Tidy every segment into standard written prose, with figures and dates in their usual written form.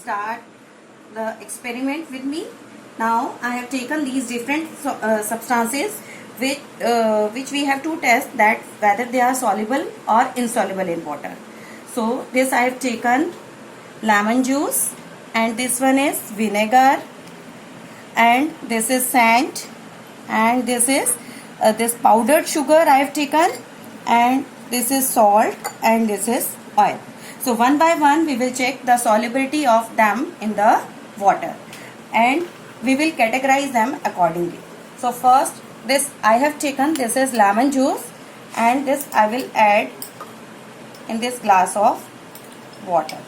start the experiment with me. Now I have taken these different substances which we have to test that whether they are soluble or insoluble in water. So this I have taken lemon juice, and this one is vinegar, and this is sand, and this is this powdered sugar I have taken, and this is salt, and this is oil. So one by one we will check the solubility of them in the water, and we will categorize them accordingly. So first, this I have taken, this is lemon juice, and this I will add in this glass of water.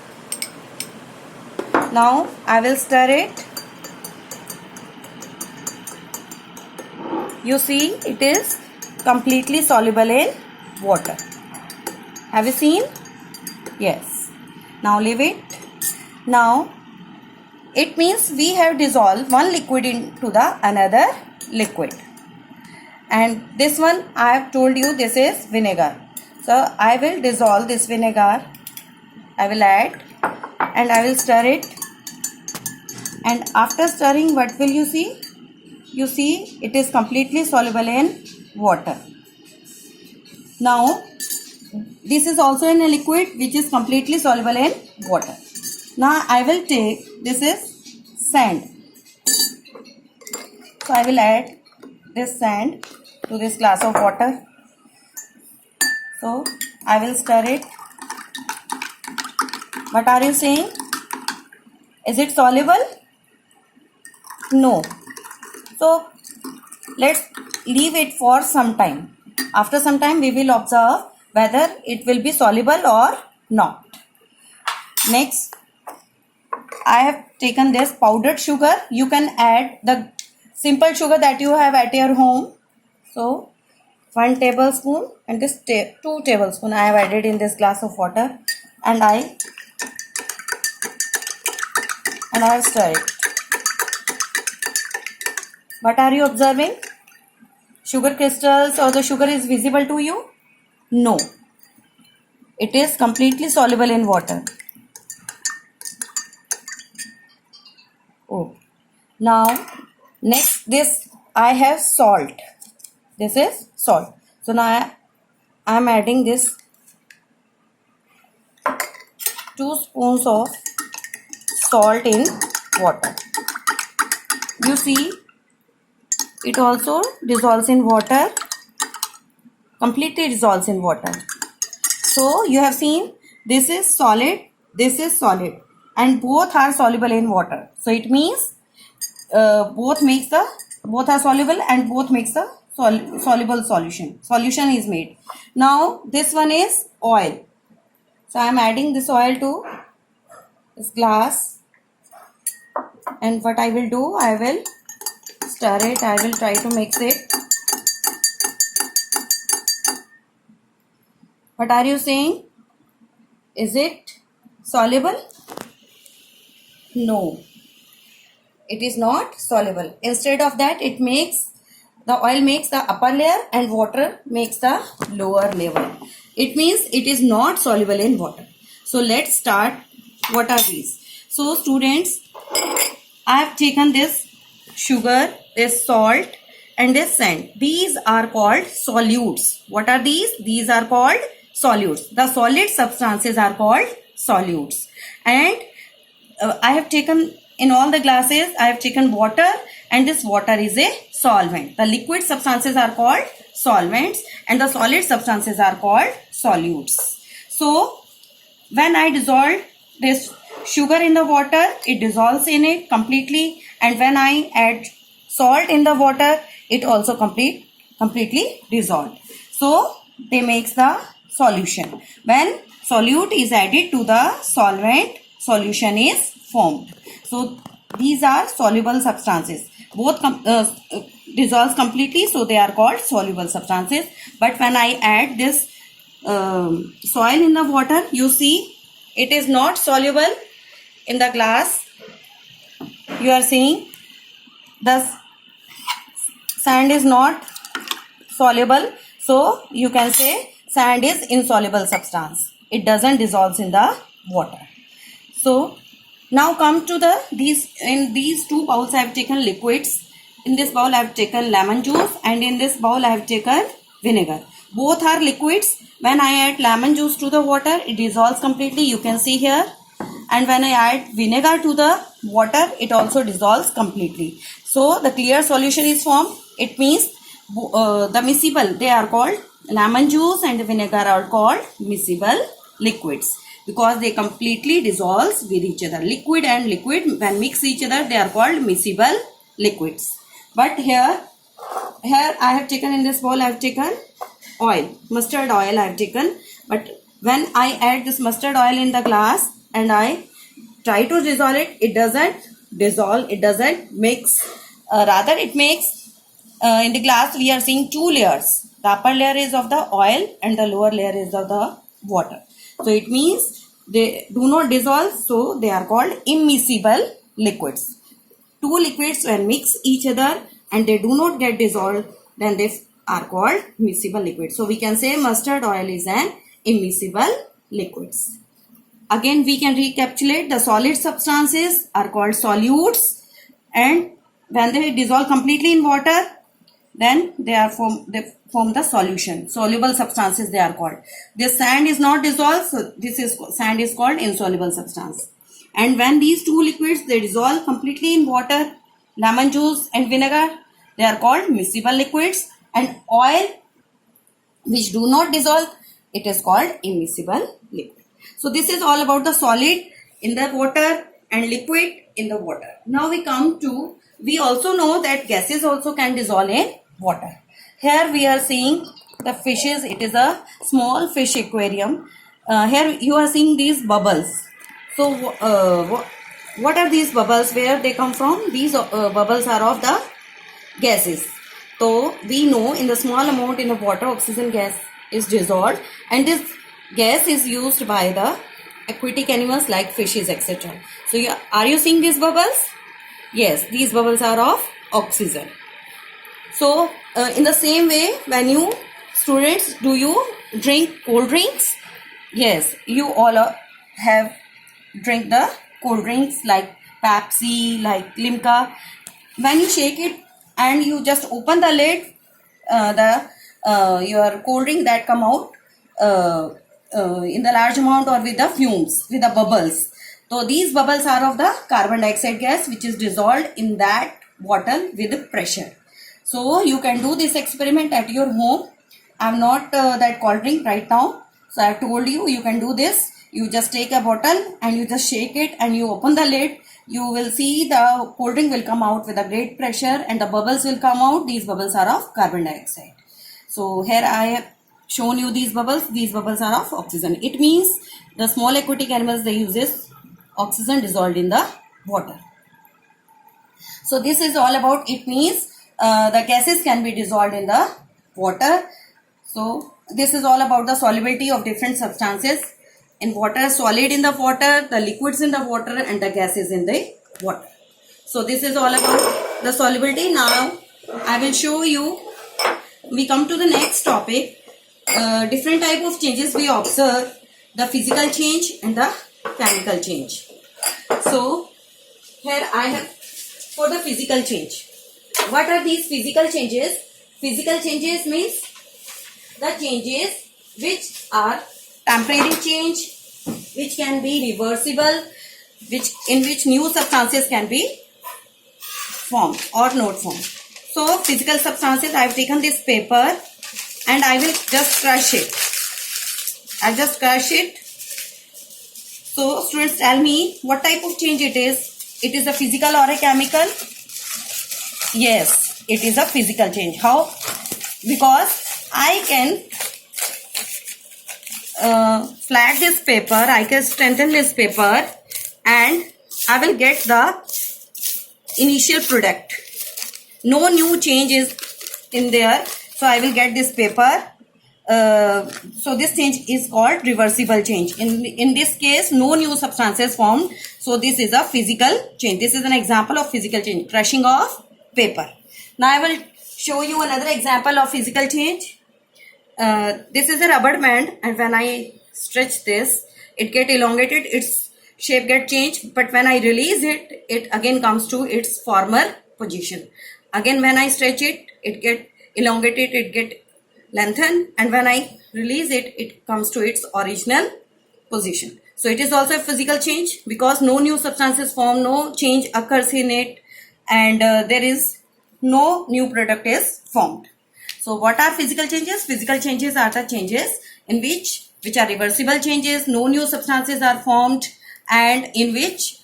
Now I will stir it. You see, it is completely soluble in water. Have you seen? Yes. Now leave it. Now it means we have dissolved one liquid into the another liquid. And this one I have told you, this is vinegar. So I will dissolve this vinegar. I will add and I will stir it. And after stirring, what will you see? You see, it is completely soluble in water. Now this is also in a liquid which is completely soluble in water. Now I will take, this is sand. So I will add this sand to this glass of water. So I will stir it. What are you saying? Is it soluble? No. So let's leave it for some time. After some time we will observe whether it will be soluble or not. Next, I have taken this powdered sugar. You can add the simple sugar that you have at your home. So 1 tablespoon and this 2 tablespoon I have added in this glass of water, and I have stirred it. What are you observing? Sugar crystals or the sugar is visible to you? No. It is completely soluble in water. Oh. Now, next this I have salt. This is salt. So now I am adding this 2 spoons of salt in water. You see, it also dissolves in water, completely dissolves in water. So you have seen, this is solid, and both are soluble in water. So it means both are soluble and both makes the soluble solution. Solution is made. Now this one is oil. So I am adding this oil to this glass, and what I will do, I will stir it. I will try to mix it. What are you saying? Is it soluble? No, it is not soluble. Instead of that, the oil makes the upper layer and water makes the lower level. It means it is not soluble in water. So let's start. What are these? So students, I have taken this sugar, this salt, and this sand. These are called solutes. What are these? These are called solutes. The solid substances are called solutes. And I have taken, in all the glasses, I have taken water, and this water is a solvent. The liquid substances are called solvents, and the solid substances are called solutes. So when I dissolve this sugar in the water, it dissolves in it completely, and when I add salt in the water, it also completely dissolved. So they makes the solution. When solute is added to the solvent, solution is formed. So these are soluble substances. Both dissolves completely, so they are called soluble substances. But when I add this soil in the water, you see it is not soluble in the glass. You are seeing the sand is not soluble, so you can say sand is insoluble substance. It doesn't dissolve in the water. So Now come to in these two bowls I have taken liquids. In this bowl I have taken lemon juice, and in this bowl I have taken vinegar. Both are liquids. When I add lemon juice to the water, it dissolves completely. You can see here. And when I add vinegar to the water, it also dissolves completely. So the clear solution is formed. It means the miscible, they are called lemon juice and vinegar are called miscible liquids, because they completely dissolves with each other. Liquid and liquid, when mix each other, they are called miscible liquids. But here I have taken, in this bowl I have taken oil, mustard oil I have taken. But when I add this mustard oil in the glass and I try to dissolve it, it doesn't dissolve, it doesn't mix. Rather it makes, in the glass we are seeing two layers. The upper layer is of the oil and the lower layer is of the water. So it means they do not dissolve, so they are called immiscible liquids. Two liquids when mix each other and they do not get dissolved, then they are called miscible liquids. So we can say mustard oil is an immiscible liquids. Again we can recapitulate, the solid substances are called solutes, and when they dissolve completely in water, then they form the solution. Soluble substances they are called. This sand is not dissolved, so sand is called insoluble substance. And when these two liquids they dissolve completely in water, lemon juice and vinegar, they are called miscible liquids. And oil which do not dissolve, it is called immiscible liquid. So this is all about the solid in the water and liquid in the water. Now we come to, we also know that gases also can dissolve in water. Here we are seeing the fishes. It is a small fish aquarium. Here you are seeing these bubbles. So what are these bubbles? Where they come from? These bubbles are of the gases. So we know in the small amount in the water, oxygen gas is dissolved, and this gas is used by the aquatic animals like fishes, etc. So are you seeing these bubbles? Yes, these bubbles are of oxygen. So in the same way, when you students, do you drink cold drinks? Yes, you all have drink the cold drinks like Pepsi, like Limca. When you shake it and you just open the lid, your cold drink that come out in the large amount or with the fumes, with the bubbles. So these bubbles are of the carbon dioxide gas which is dissolved in that bottle with pressure. So you can do this experiment at your home. I am not that cold drink right now, so I have told you, you can do this. You just take a bottle and you just shake it and you open the lid. You will see the cold drink will come out with a great pressure and the bubbles will come out. These bubbles are of carbon dioxide. So here I have shown you these bubbles. These bubbles are of oxygen. It means the small aquatic animals, they use this oxygen dissolved in the water. So this is all about, it means the gases can be dissolved in the water. So this is all about the solubility of different substances in water, solid in the water, the liquids in the water, and the gases in the water. So this is all about the solubility. Now I will show you, we come to the next topic, different type of changes we observe, the physical change and the chemical change. So here I have for the physical change. What are these physical changes? Physical changes means the changes which are temporary change, which can be reversible, in which new substances can be formed or not formed. So physical substances, I have taken this paper and I will just crush it. I just crush it. So students, tell me what type of change it is. It is a physical or a chemical? Yes, it is a physical change. How? Because I can flat this paper, I can strengthen this paper and I will get the initial product. No new change is in there. So I will get this paper. So this change is called reversible change. In this case, no new substances formed. So this is a physical change. This is an example of physical change, crushing of paper. Now I will show you another example of physical change. This is a rubber band, and when I stretch this, it get elongated. Its shape get changed, but when I release it, it again comes to its former position. Again, when I stretch it, it get elongated, it get lengthened, and when I release it, it comes to its original position. So it is also a physical change because no new substances form, no change occurs in it, and there is no new product is formed. So what are physical changes? Physical changes are the changes in which are reversible changes, no new substances are formed, and in which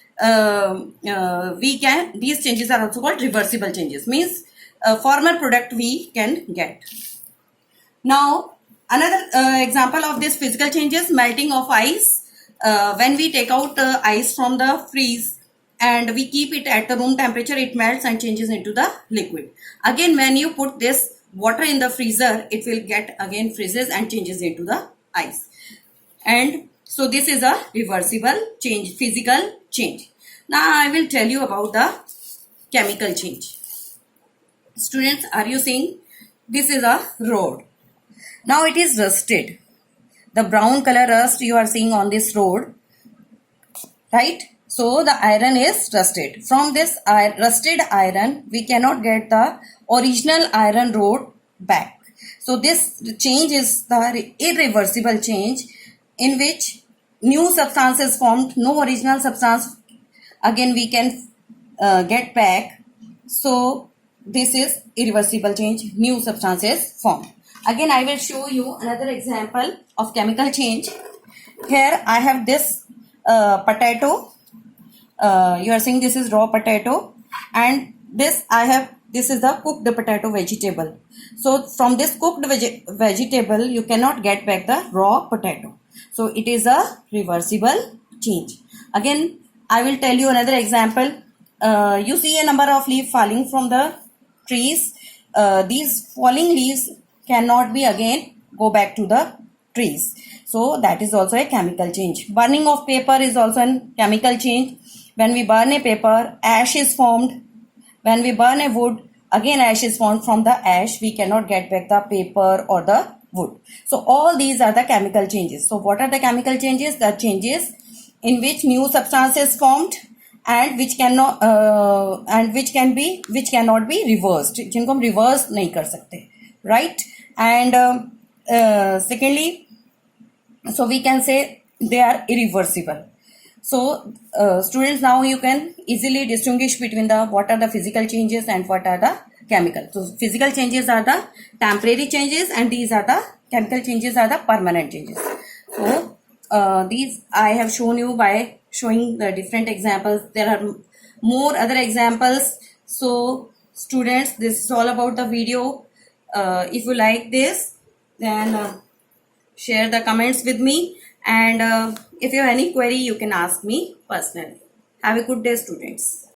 these changes are also called reversible changes, means former product we can get. Now another example of this physical changes, melting of ice. When we take out ice from the freeze and we keep it at the room temperature, it melts and changes into the liquid. Again, when you put this water in the freezer, it will get again freezes and changes into the ice. And so this is a reversible change, physical change. Now I will tell you about the chemical change. Students, are you seeing? This is a rod. Now it is rusted. The brown color rust you are seeing on this rod, right? So the iron is rusted. From this rusted iron, we cannot get the original iron rod back. So this change is the irreversible change in which new substance is formed, no original substance again we can get back. So this is irreversible change, new substance is formed. Again, I will show you another example of chemical change. Here I have this potato. You are seeing this is raw potato, and this is the cooked potato vegetable. So from this cooked vegetable, you cannot get back the raw potato. So it is a reversible change. Again, I will tell you another example. You see a number of leaves falling from the trees. These falling leaves cannot be again go back to the trees. So that is also a chemical change. Burning of paper is also a chemical change. When we burn a paper, ash is formed. When we burn a wood, again ash is formed. From the ash, we cannot get back the paper or the wood. So all these are the chemical changes. So what are the chemical changes? The changes in which new substance is formed and which cannot be reversed. जिनको हम reverse नहीं कर सकते, right? And secondly, so we can say they are irreversible. So students, now you can easily distinguish between what are the physical changes and what are the chemical. So physical changes are the temporary changes, and these are the chemical changes are the permanent changes. So these I have shown you by showing the different examples. There are more other examples. So students, this is all about the video. If you like this, then share the comments with me, and if you have any query, you can ask me personally. Have a good day, students.